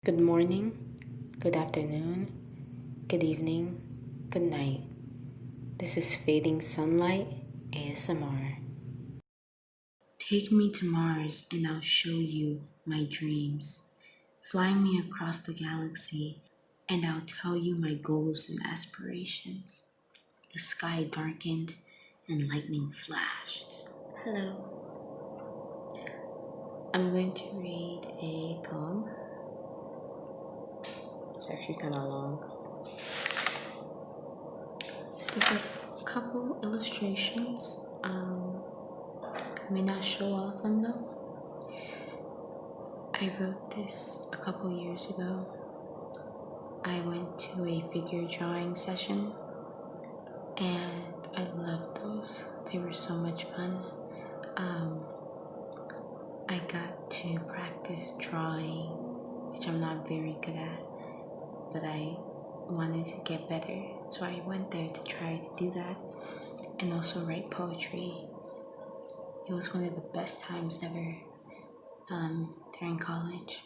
Good morning, good afternoon, good evening, good night. This is Fading Sunlight ASMR. Take me to Mars and I'll show you my dreams. Fly me across the galaxy and I'll tell you my goals and aspirations. The sky darkened and lightning flashed. Hello. I'm going to read a poem. It's actually kind of long. There's a couple illustrations. I may not show all of them though. I wrote this a couple years ago. I went to a figure drawing session and I loved those. They were so much fun. Um, I got to practice drawing, which I'm not very good at, but I wanted to get better. So I went there to try to do that and also write poetry. It was one of the best times ever during college.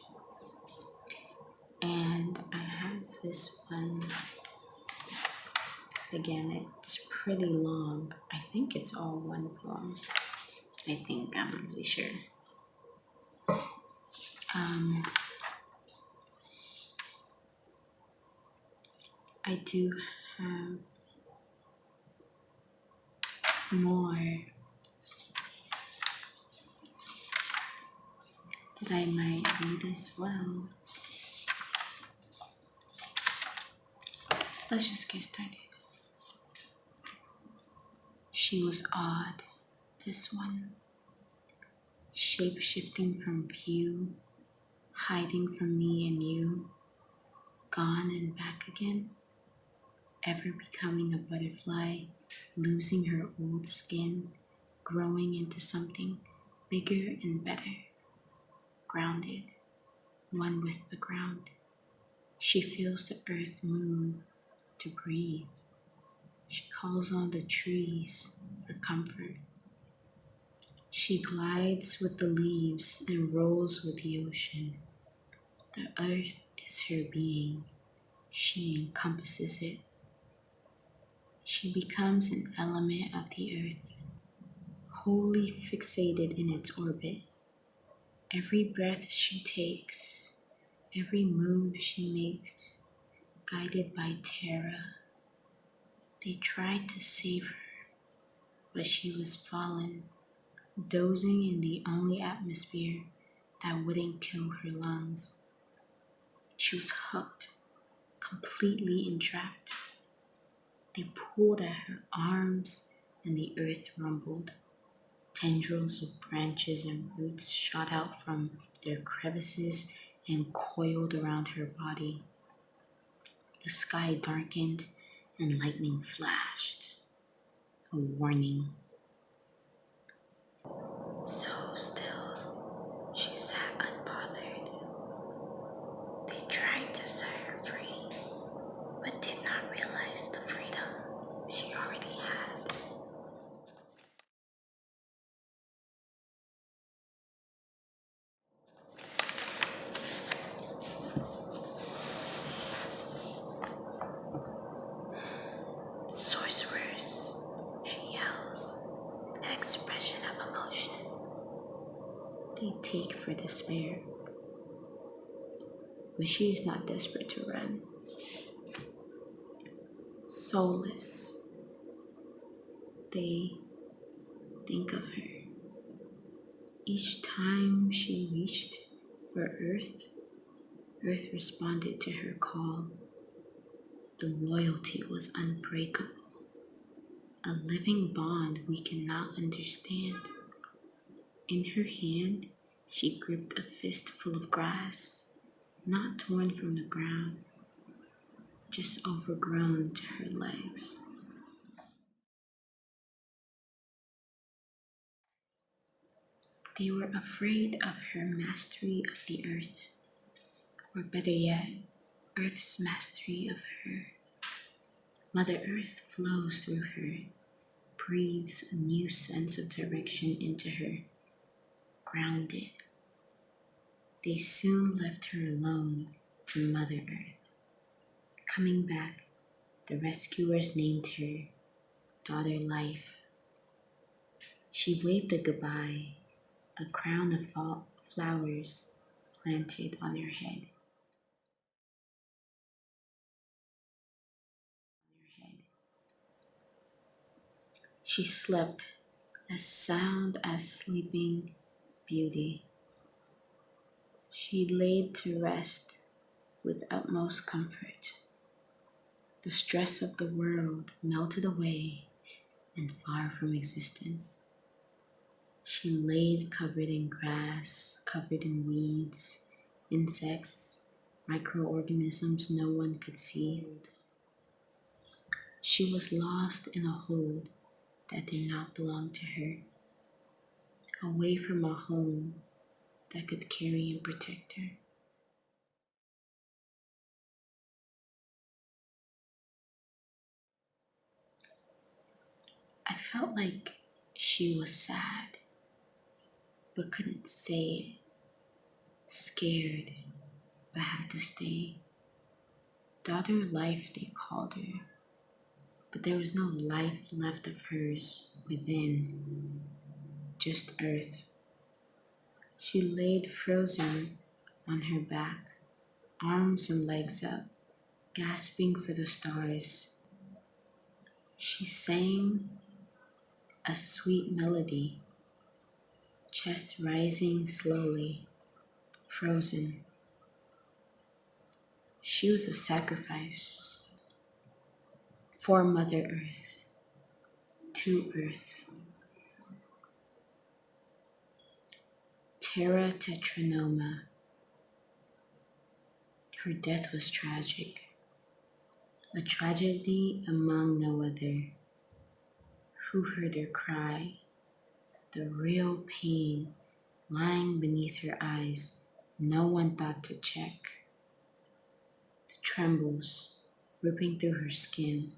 And I have this one. Again, it's pretty long. I think it's all one poem. I'm not really sure. Um, I do have more that I might read as well. Let's just get started. She was odd, this one, shape-shifting from view, hiding from me and you, gone and back again, ever becoming a butterfly, losing her old skin, growing into something bigger and better, grounded, one with the ground. She feels the earth move to breathe. She calls on the trees for comfort. She glides with the leaves and rolls with the ocean. The earth is her being. She encompasses it. She becomes an element of the earth, wholly fixated in its orbit. Every breath she takes, every move she makes, guided by terror. They tried to save her, but she was fallen, dozing in the only atmosphere that wouldn't kill her lungs. She was hooked, completely entrapped. They pulled at her arms and the earth rumbled. Tendrils of branches and roots shot out from their crevices and coiled around her body. The sky darkened and lightning flashed. A warning. So still, she sat unbothered. They tried to set her free, but did not realize the freedom she already had. Sorcerers, she yells, an expression of emotion. They take for despair, but she is not desperate to run. Soulless, they think of her. Each time she reached for Earth, Earth responded to her call. The loyalty was unbreakable, a living bond we cannot understand. In her hand, she gripped a fistful of grass, not torn from the ground, just overgrown to her legs. They were afraid of her mastery of the earth, or better yet, Earth's mastery of her. Mother Earth flows through her, breathes a new sense of direction into her, grounded. They soon left her alone to Mother Earth. Coming back, the rescuers named her Daughter Life. She waved a goodbye, a crown of flowers planted on her head. She slept as sound as sleeping beauty. She laid to rest with utmost comfort. The stress of the world melted away and far from existence. She laid covered in grass, covered in weeds, insects, microorganisms no one could see. She was lost in a hold that did not belong to her, away from a home that could carry and protect her. I felt like she was sad, but couldn't say it, scared, but had to stay. Daughter Life, they called her, but there was no life left of hers within, just earth. She laid frozen on her back, arms and legs up, gasping for the stars. She sang a sweet melody, chest rising slowly, frozen. She was a sacrifice for Mother Earth, to Earth. Terra Tetranoma. Her death was tragic, a tragedy among no other. Who heard her cry? The real pain lying beneath her eyes, no one thought to check. The trembles ripping through her skin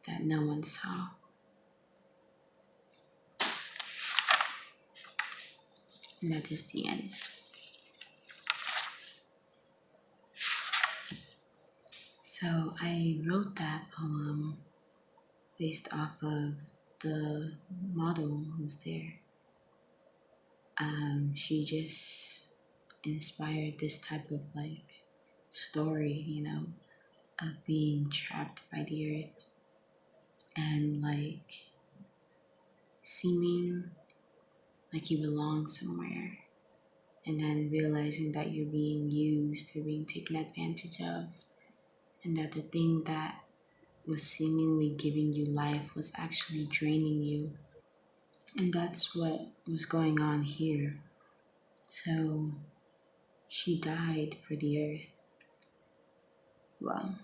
that no one saw. And that is the end. So I wrote that poem based off of the model who's there. She just inspired this type of like story, of being trapped by the earth and like seeming like you belong somewhere, and then realizing that you're being used or being taken advantage of, and that the thing that was seemingly giving you life was actually draining you. And that's what was going on here. So she died for the earth. Well,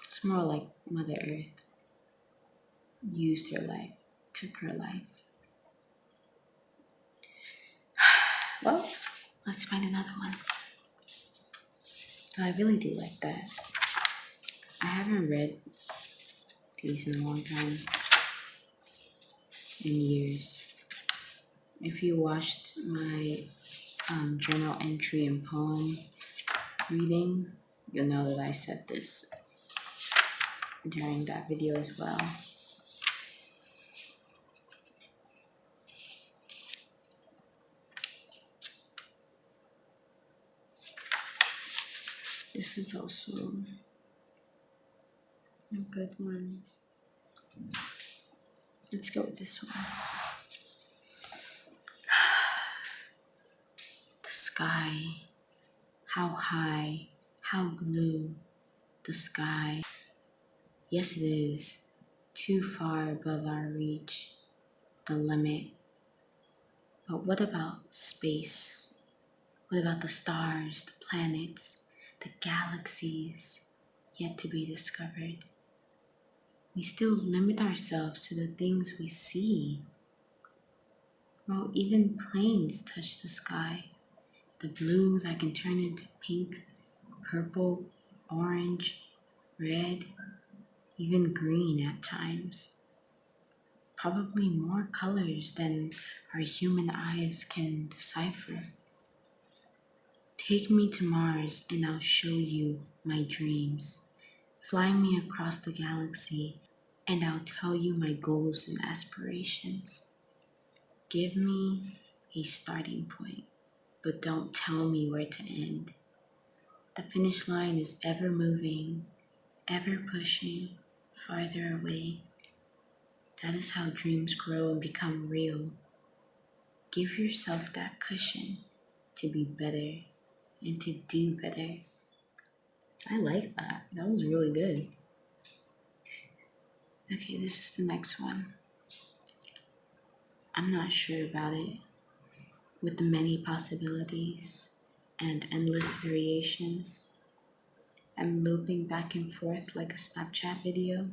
it's more like Mother Earth used her life, took her life. Well, let's find another one. So I really do like that. I haven't read these in a long time, in years. If you watched my journal entry and poem reading, you'll know that I said this during that video as well. This is also a good one. Let's go with this one. The sky, how high, how blue, the sky. Yes, it is too far above our reach, the limit. But what about space? What about the stars, the planets, the galaxies yet to be discovered? We still limit ourselves to the things we see. Well, even planes touch the sky. The blue that can turn into pink, purple, orange, red, even green at times. Probably more colors than our human eyes can decipher. Take me to Mars and I'll show you my dreams. Fly me across the galaxy and I'll tell you my goals and aspirations. Give me a starting point, but don't tell me where to end. The finish line is ever moving, ever pushing farther away. That is how dreams grow and become real. Give yourself that cushion to be better and to do better. I like that. That was really good. Okay, this is the next one. I'm not sure about it. With the many possibilities and endless variations, I'm looping back and forth like a Snapchat video.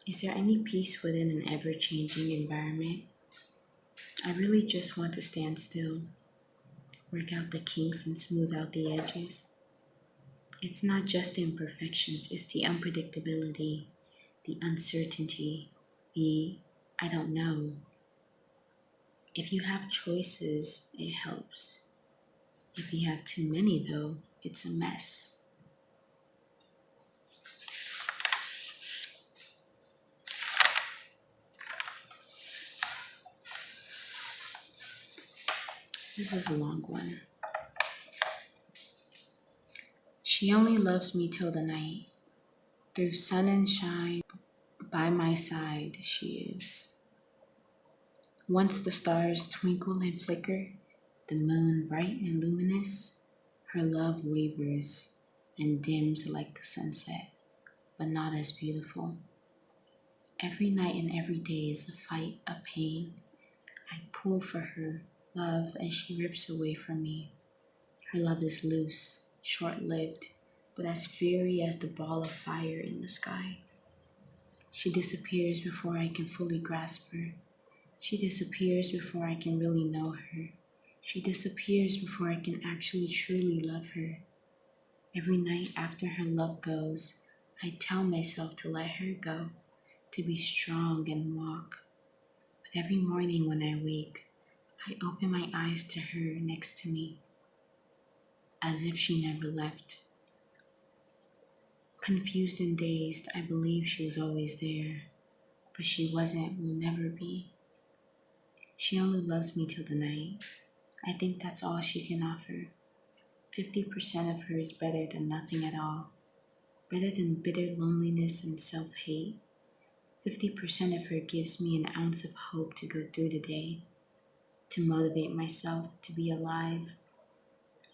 Is there any peace within an ever changing environment? I really just want to stand still, work out the kinks and smooth out the edges. It's not just the imperfections, it's the unpredictability, the uncertainty, the I don't know. If you have choices, it helps. If you have too many, though, it's a mess. This is a long one. She only loves me till the night. Through sun and shine, by my side she is. Once the stars twinkle and flicker, the moon bright and luminous, her love wavers and dims like the sunset, but not as beautiful. Every night and every day is a fight, a pain. I pull for her love and she rips away from me. Her love is loose, short lived, but as fiery as the ball of fire in the sky. She disappears before I can fully grasp her. She disappears before I can really know her. She disappears before I can actually truly love her. Every night after her love goes, I tell myself to let her go, to be strong and walk. But every morning when I wake, I open my eyes to her next to me, as if she never left. Confused and dazed, I believe she was always there, but she wasn't, will never be. She only loves me till the night. I think that's all she can offer. 50% of her is better than nothing at all, better than bitter loneliness and self-hate. 50% of her gives me an ounce of hope to go through the day, to motivate myself to be alive.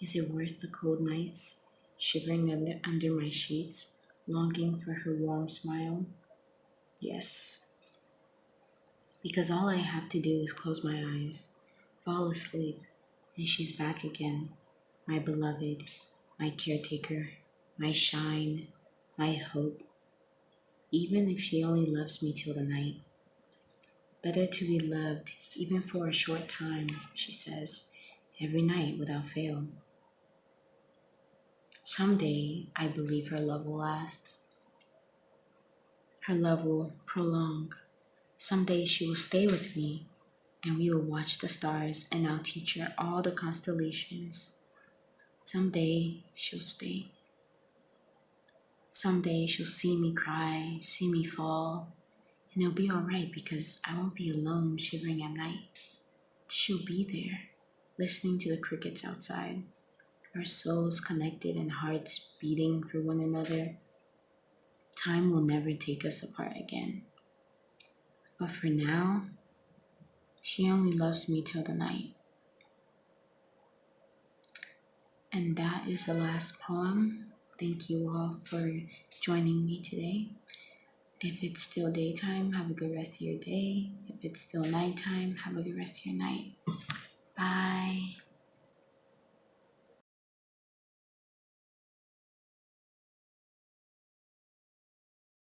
Is it worth the cold nights, shivering under my sheets, longing for her warm smile? Yes, because all I have to do is close my eyes, fall asleep, and she's back again, my beloved, my caretaker, my shine, my hope, even if she only loves me till the night. Better to be loved, even for a short time, she says, every night without fail. Someday, I believe her love will last. Her love will prolong. Someday she will stay with me, and we will watch the stars, and I'll teach her all the constellations. Someday she'll stay. Someday she'll see me cry, see me fall, and it'll be alright because I won't be alone shivering at night. She'll be there, listening to the crickets outside, our souls connected and hearts beating for one another. Time will never take us apart again. But for now, she only loves me till the night. And that is the last poem. Thank you all for joining me today. If it's still daytime, have a good rest of your day. If it's still nighttime, have a good rest of your night. Bye.